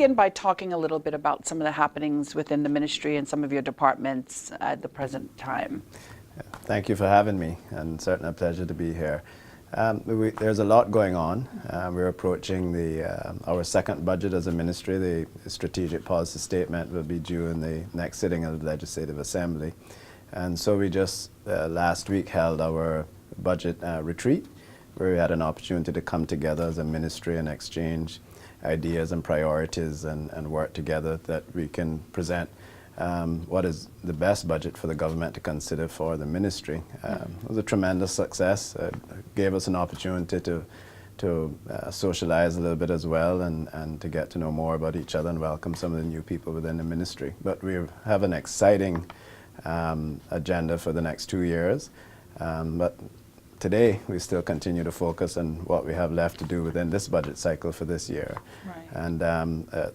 begin by talking a little bit about some of the happenings within the ministry and some of your departments at the present time. Thank you for having me, and certainly a pleasure to be here. There's a lot going on. We're approaching our second budget as a ministry. The strategic policy statement will be due in the next sitting of the Legislative Assembly. And so we just last week held our budget retreat, where we had an opportunity to come together as a ministry and exchange ideas and priorities and work together that we can present what is the best budget for the government to consider for the ministry. It was a tremendous success. It gave us an opportunity to socialize a little bit as well and to get to know more about each other and welcome some of the new people within the ministry. But we have an exciting agenda for the next 2 years. But today, we still continue to focus on what we have left to do within this budget cycle for this year. Right. And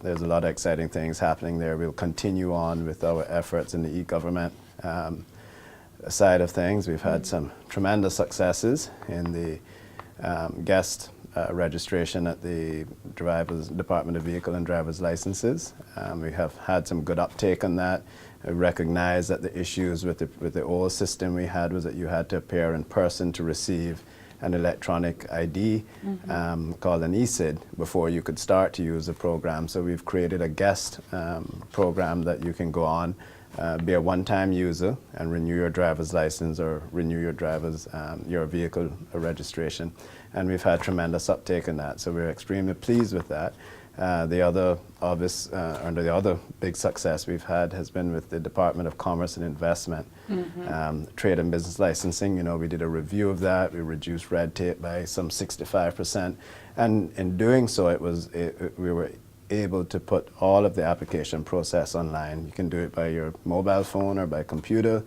there's a lot of exciting things happening there. We'll continue on with our efforts in the e-government side of things. We've had some tremendous successes in the guest registration at the Department of Vehicle and Driver's Licenses. We have had some good uptake on that. I recognize that the issues with the old system we had was that you had to appear in person to receive an electronic ID called an ECID before you could start to use the program. So we've created a guest program that you can go on, be a one-time user and renew your driver's license or renew your vehicle registration. And we've had tremendous uptake in that, so we're extremely pleased with that. The other big success we've had has been with the Department of Commerce and Investment, trade and business licensing. You know, we did a review of that. We reduced red tape by some 65%, and in doing so, we were able to put all of the application process online. You can do it by your mobile phone or by computer.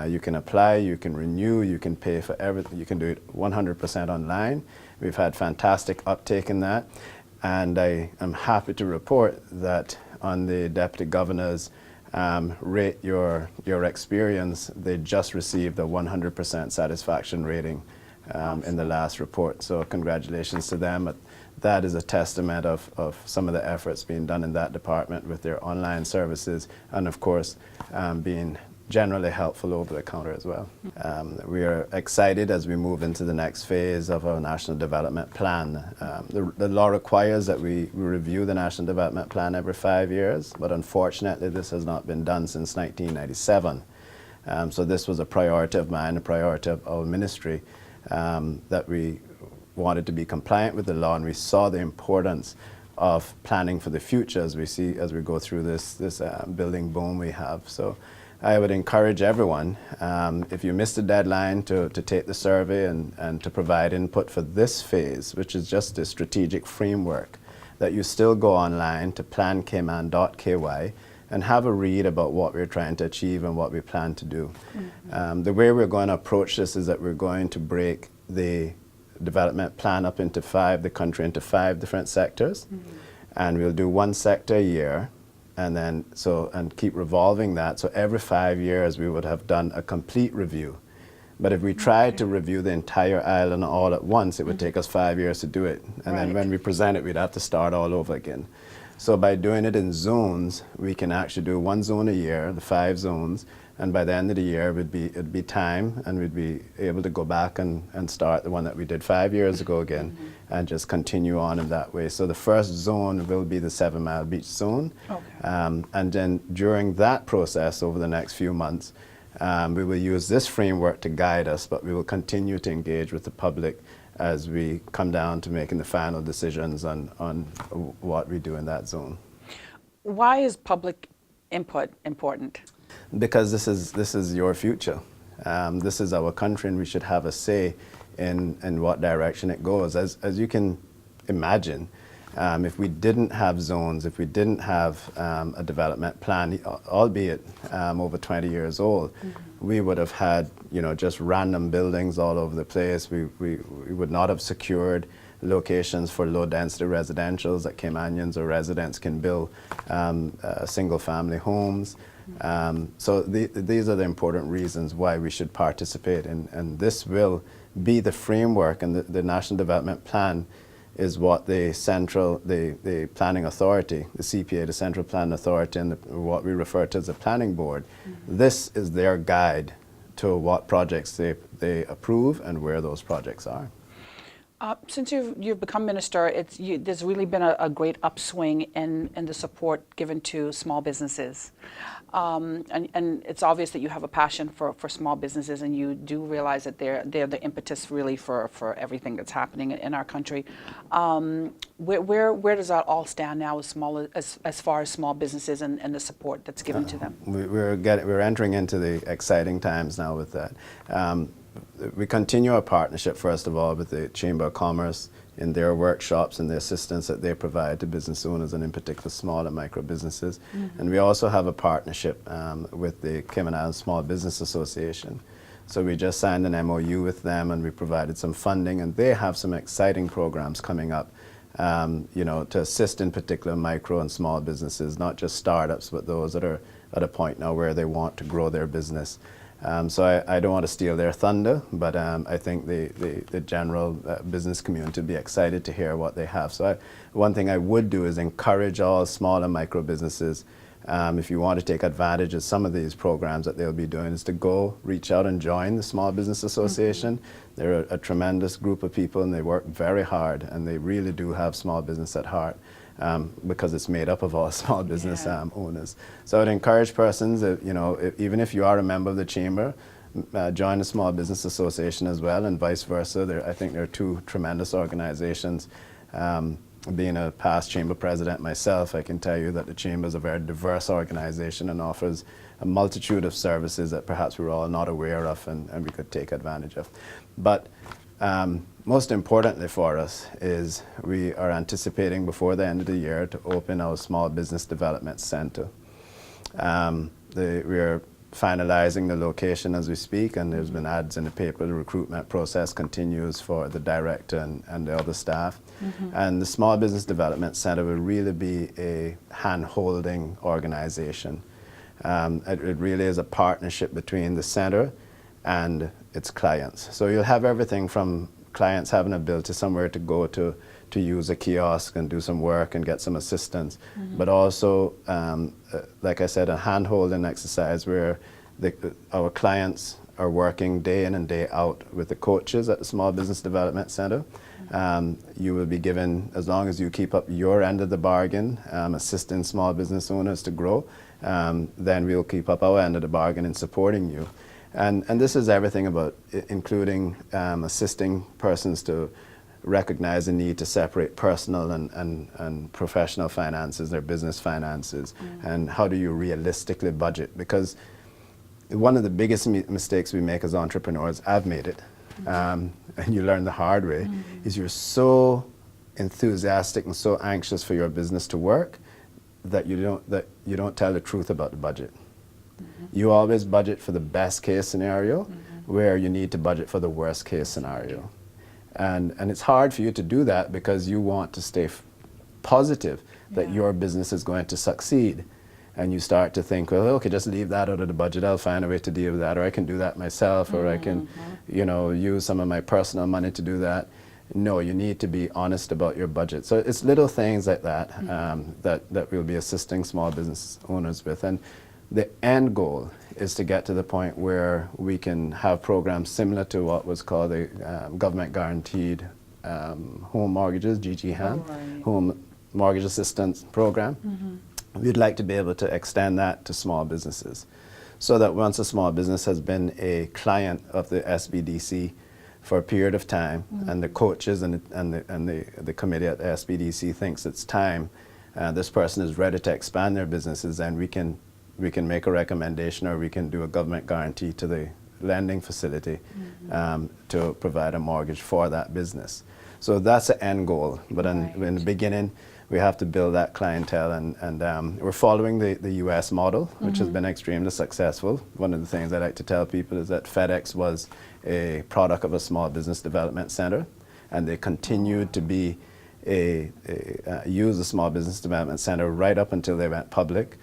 You can apply, you can renew, you can pay for everything. You can do it 100% online. We've had fantastic uptake in that. And I am happy to report that on the Deputy Governor's rate your experience, they just received a 100% satisfaction rating in the last report. So congratulations to them. That is a testament of some of the efforts being done in that department with their online services and, of course, being generally helpful over the counter as well. We are excited as we move into the next phase of our National Development Plan. The law requires that we review the National Development Plan every 5 years, but unfortunately this has not been done since 1997. So this was a priority of mine, a priority of our ministry, that we wanted to be compliant with the law, and we saw the importance of planning for the future as we go through this building boom we have. So I would encourage everyone, if you missed the deadline, to take the survey and to provide input for this phase, which is just a strategic framework, that you still go online to plancayman.ky and have a read about what we're trying to achieve and what we plan to do. The way we're going to approach this is that we're going to break the development plan up into the country into 5 different sectors, and we'll do 1 sector a year. And then and keep revolving that. So every 5 years we would have done a complete review. But if we tried to review the entire island all at once, it would take us 5 years to do it. And then when we present it, we'd have to start all over again. So by doing it in zones, we can actually do 1 zone a year, the 5 zones, and by the end of the year it'd be time, and we'd be able to go back and start the one that we did 5 years ago again, and just continue on in that way. So the first zone will be the 7 Mile Beach zone. Okay. And then during that process over the next few months, we will use this framework to guide us, but we will continue to engage with the public as we come down to making the final decisions on what we do in that zone. Why is public input important? Because this is your future. This is our country, and we should have a say in what direction it goes. As you can imagine, if we didn't have zones, if we didn't have a development plan, albeit over 20 years old, we would have had just random buildings all over the place. We would not have secured locations for low-density residentials that Caymanians or residents can build single-family homes. So these are the important reasons why we should participate, and this will be the framework, and the National Development Plan is what the planning authority, the CPA, the Central Planning Authority, and what we refer to as the planning board, this is their guide to what projects they approve and where those projects are. Since you've become minister, there's really been a great upswing in the support given to small businesses. And it's obvious that you have a passion for small businesses, and you do realize that they're the impetus really for everything that's happening in our country. Where does that all stand now as far as small businesses and the support that's given to them? We're entering into the exciting times now with that. We continue our partnership, first of all, with the Chamber of Commerce in their workshops and the assistance that they provide to business owners, and in particular small and micro businesses. And we also have a partnership with the Cayman Islands Small Business Association. So we just signed an MOU with them, and we provided some funding, and they have some exciting programs coming up, to assist in particular micro and small businesses, not just startups, but those that are at a point now where they want to grow their business. So I don't want to steal their thunder, but I think the general business community would be excited to hear what they have. So one thing I would do is encourage all small and micro businesses, if you want to take advantage of some of these programs that they'll be doing, is to go reach out and join the Small Business Association. They're a tremendous group of people, and they work very hard, and they really do have small business at heart. Because it's made up of all small business owners. So I'd encourage persons, even if you are a member of the Chamber, join the Small Business Association as well, and vice versa. I think there are two tremendous organizations. Being a past Chamber president myself, I can tell you that the Chamber is a very diverse organization and offers a multitude of services that perhaps we're all not aware of and we could take advantage of. But most importantly for us is we are anticipating before the end of the year to open our Small Business Development Center. We are finalizing the location as we speak, and there's been ads in the paper. The recruitment process continues for the director and the other staff. And the Small Business Development Center will really be a hand-holding organization. It really is a partnership between the center and its clients. So you'll have everything from clients having a ability somewhere to go to use a kiosk and do some work and get some assistance, but also, like I said, a hand-holding exercise where our clients are working day in and day out with the coaches at the Small Business Development Center. You will be given, as long as you keep up your end of the bargain, assisting small business owners to grow, then we'll keep up our end of the bargain in supporting you. And this is everything about including assisting persons to recognize the need to separate personal and professional finances, their business finances, and how do you realistically budget? Because one of the biggest mistakes we make as entrepreneurs, I've made it, and you learn the hard way, is you're so enthusiastic and so anxious for your business to work that you don't tell the truth about the budget. You always budget for the best case scenario, where you need to budget for the worst case scenario. And it's hard for you to do that because you want to stay positive that your business is going to succeed. And you start to think, well, okay, just leave that out of the budget. I'll find a way to deal with that, or I can do that myself, or I can, use some of my personal money to do that. No, you need to be honest about your budget. So it's little things like that that we'll be assisting small business owners with. And the end goal is to get to the point where we can have programs similar to what was called the government guaranteed home mortgages, GGHAM, Home Mortgage Assistance Program. We'd like to be able to extend that to small businesses, so that once a small business has been a client of the SBDC for a period of time, and the coaches and the committee at the SBDC thinks it's time, this person is ready to expand their businesses, and we can make a recommendation, or we can do a government guarantee to the lending facility to provide a mortgage for that business. So that's the end goal. But in the beginning, we have to build that clientele, and we're following the US model, which has been extremely successful. One of the things I like to tell people is that FedEx was a product of a Small Business Development Center, and they continued to be use the Small Business Development Center right up until they went public.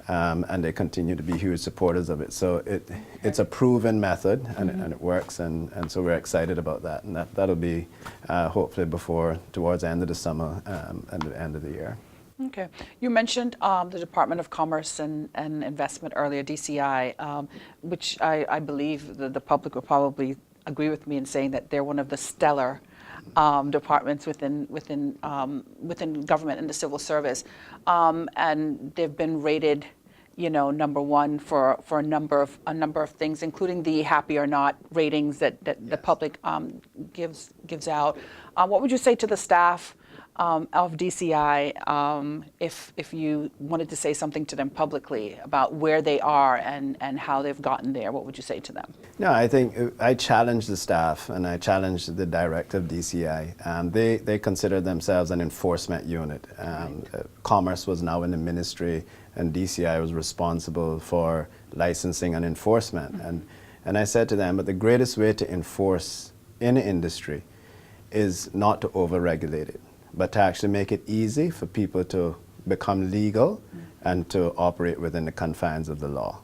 and they continue to be huge supporters of it. So it's a proven method, and, and it works, and so we're excited about that. And that'll be hopefully towards the end of the summer and the end of the year. Okay. You mentioned the Department of Commerce and Investment earlier, DCI, which I believe the public will probably agree with me in saying that they're one of the stellar departments within government and the civil service, and they've been rated, #1 for a number of things, including the happy or not ratings that the public gives out. What would you say to the staff of DCI if you wanted to say something to them publicly about where they are and how they've gotten there? What would you say to them? No, I think I challenge the staff and I challenge the director of DCI. They consider themselves an enforcement unit. Commerce was now in the ministry, and DCI was responsible for licensing and enforcement. And I said to them, but the greatest way to enforce in an industry is not to over-regulate it, but to actually make it easy for people to become legal and to operate within the confines of the law.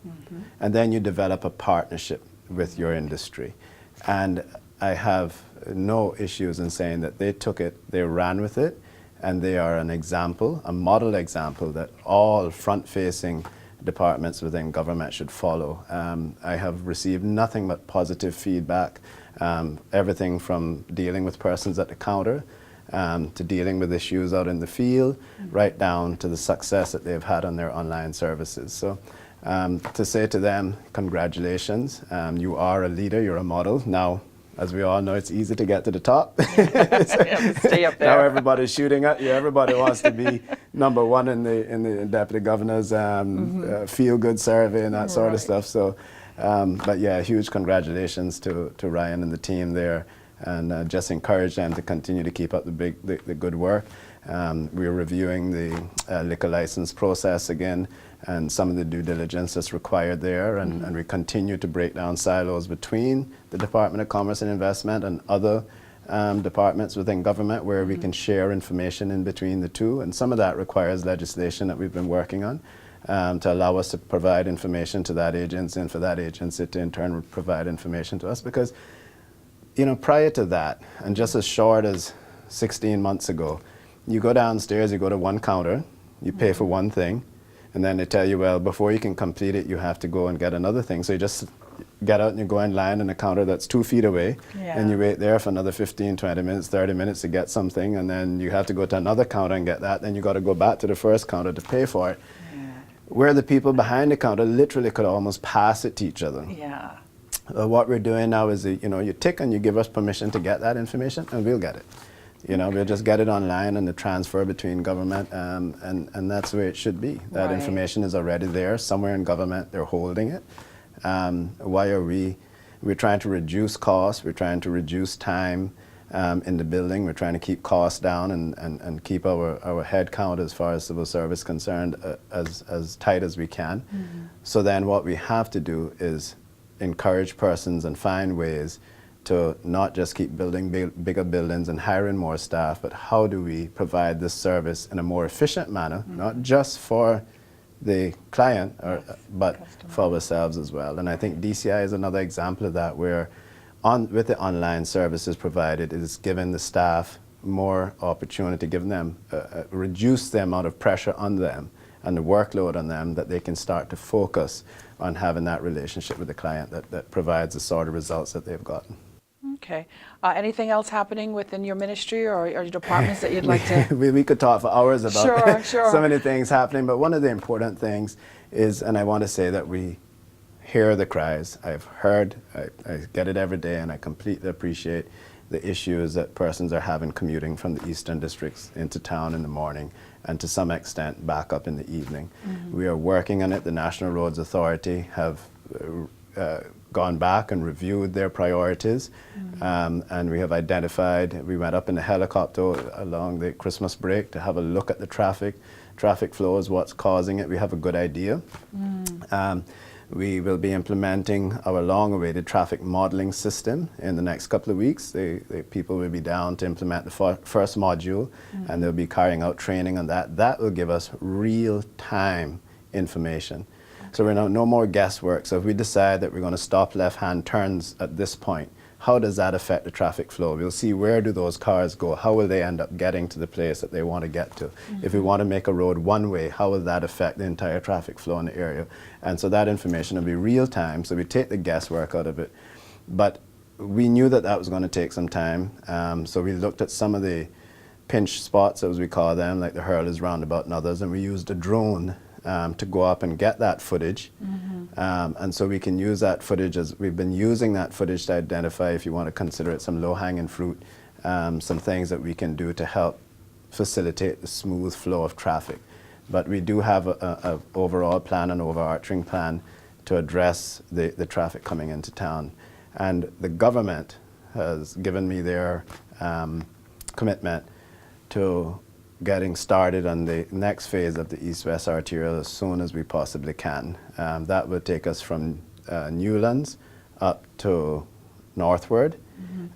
And then you develop a partnership with your industry. And I have no issues in saying that they took it, they ran with it, and they are an example, a model example that all front-facing departments within government should follow. I have received nothing but positive feedback, everything from dealing with persons at the counter to dealing with issues out in the field, right down to the success that they've had on their online services. So to say to them, congratulations, you are a leader, you're a model. Now, as we all know, it's easy to get to the top. Stay up there. Now everybody's shooting at you. Everybody wants to be #1 in the deputy governor's feel-good survey and that sort of stuff. So, but yeah, huge congratulations to Ryan and the team there, and just encourage them to continue to keep up the good work. We're reviewing the liquor license process again, and some of the due diligence that's required there, and we continue to break down silos between the Department of Commerce and Investment and other departments within government where we can share information in between the two, and some of that requires legislation that we've been working on to allow us to provide information to that agency, and for that agency to in turn provide information to us. Because prior to that, and just as short as 16 months ago, you go downstairs, you go to one counter, you pay for one thing, and then they tell you, well, before you can complete it, you have to go and get another thing. So you just get out and you go in line in a counter that's 2 feet away, and you wait there for another 15, 20 minutes, 30 minutes to get something, and then you have to go to another counter and get that, then you got to go back to the first counter to pay for it. Where the people behind the counter literally could almost pass it to each other. What we're doing now is, you tick and you give us permission to get that information, and we'll get it. We'll just get it online, and the transfer between government, and that's the way it should be. That information is already there somewhere in government. They're holding it. Why are we're trying to reduce costs, we're trying to reduce time in the building, we're trying to keep costs down and keep our head count as far as civil service concerned as tight as we can. So then what we have to do is encourage persons and find ways to not just keep building bigger buildings and hiring more staff, but how do we provide this service in a more efficient manner, not just for the client, but for ourselves as well. And I think DCI is another example of that, where with the online services provided, it is giving the staff more opportunity, giving them, reduce the amount of pressure on them and the workload on them, that they can start to focus on having that relationship with the client that provides the sort of results that they've gotten. Okay. Anything else happening within your ministry or your departments that you'd like to? we could talk for hours about Sure. so many things happening, but one of the important things is, and I want to say that we hear the cries. I've heard, I get it every day, and I completely appreciate the issues that persons are having commuting from the eastern districts into town in the morning, and to some extent back up in the evening. We are working on it. The National Roads Authority have gone back and reviewed their priorities, and we have identified, we went up in a helicopter along the Christmas break to have a look at the traffic flows, what's causing it. We have a good idea. We will be implementing our long-awaited traffic modeling system in the next couple of weeks. The people will be down to implement the first module, and they'll be carrying out training on that. That will give us real-time information. So we're no more guesswork. So if we decide that we're going to stop left-hand turns at this point, how does that affect the traffic flow? We'll see where do those cars go? How will they end up getting to the place that they want to get to? If we want to make a road one way, how will that affect the entire traffic flow in the area? And so that information will be real time, so we take the guesswork out of it. But we knew that that was going to take some time, so we looked at some of the pinch spots, as we call them, like the Hurlers Roundabout and others, and we used a drone to go up and get that footage. And so we can use that footage, as we've been using that footage to identify, if you want to consider it some low-hanging fruit, some things that we can do to help facilitate the smooth flow of traffic. But we do have a overall plan, an overarching plan to address the traffic coming into town. And the government has given me their commitment to getting started on the next phase of the East-West Arterial as soon as we possibly can. That would take us from Newlands up to northward,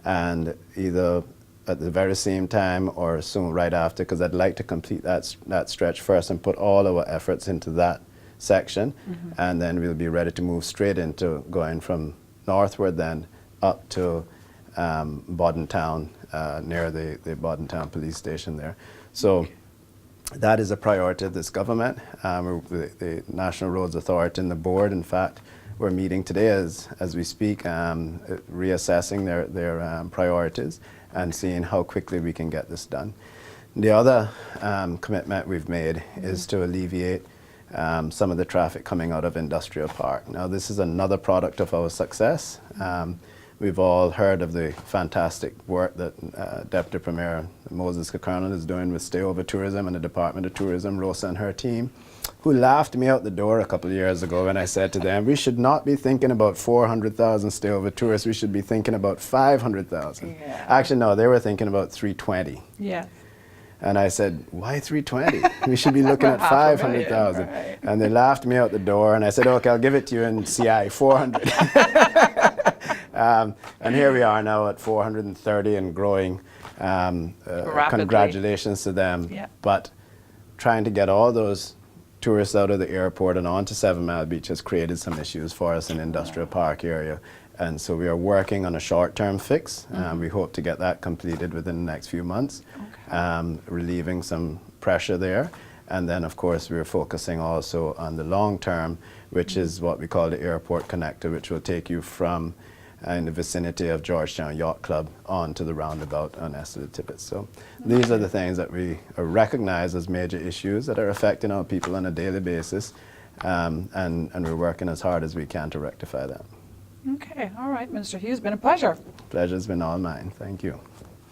and either at the very same time or soon right after, because I'd like to complete that stretch first and put all our efforts into that section, and then we'll be ready to move straight into going from northward then up to Bodentown, near the Bodentown police station there. So that is a priority of this government. The National Roads Authority and the board, in fact, we're meeting today as we speak, reassessing their priorities and seeing how quickly we can get this done. The other commitment we've made is to alleviate some of the traffic coming out of Industrial Park. Now, this is another product of our success. We've all heard of the fantastic work that Deputy Premier Moses Kekernel is doing with Stayover Tourism and the Department of Tourism, Rosa and her team, who laughed me out the door a couple of years ago when I said to them, we should not be thinking about 400,000 Stayover tourists, we should be thinking about 500,000. Yeah. Actually, no, they were thinking about 320. Yeah. And I said, why 320? We should be looking at 500,000. Right. And they laughed me out the door, and I said, okay, I'll give it to you in CI, 400. And here we are now at 430 and growing. Congratulations to them. Yeah. But trying to get all those tourists out of the airport and onto 7 Mile Beach has created some issues for us in the Industrial Park area. And so we are working on a short-term fix. We hope to get that completed within the next few months, relieving some pressure there. And then, of course, we're focusing also on the long term, which is what we call the Airport Connector, which will take you from in the vicinity of Georgetown Yacht Club on to the roundabout on Esther Tippett. So these are the things that we recognize as major issues that are affecting our people on a daily basis, and we're working as hard as we can to rectify that. Okay, all right, Mr. Hew, it's been a pleasure. Pleasure's been all mine. Thank you.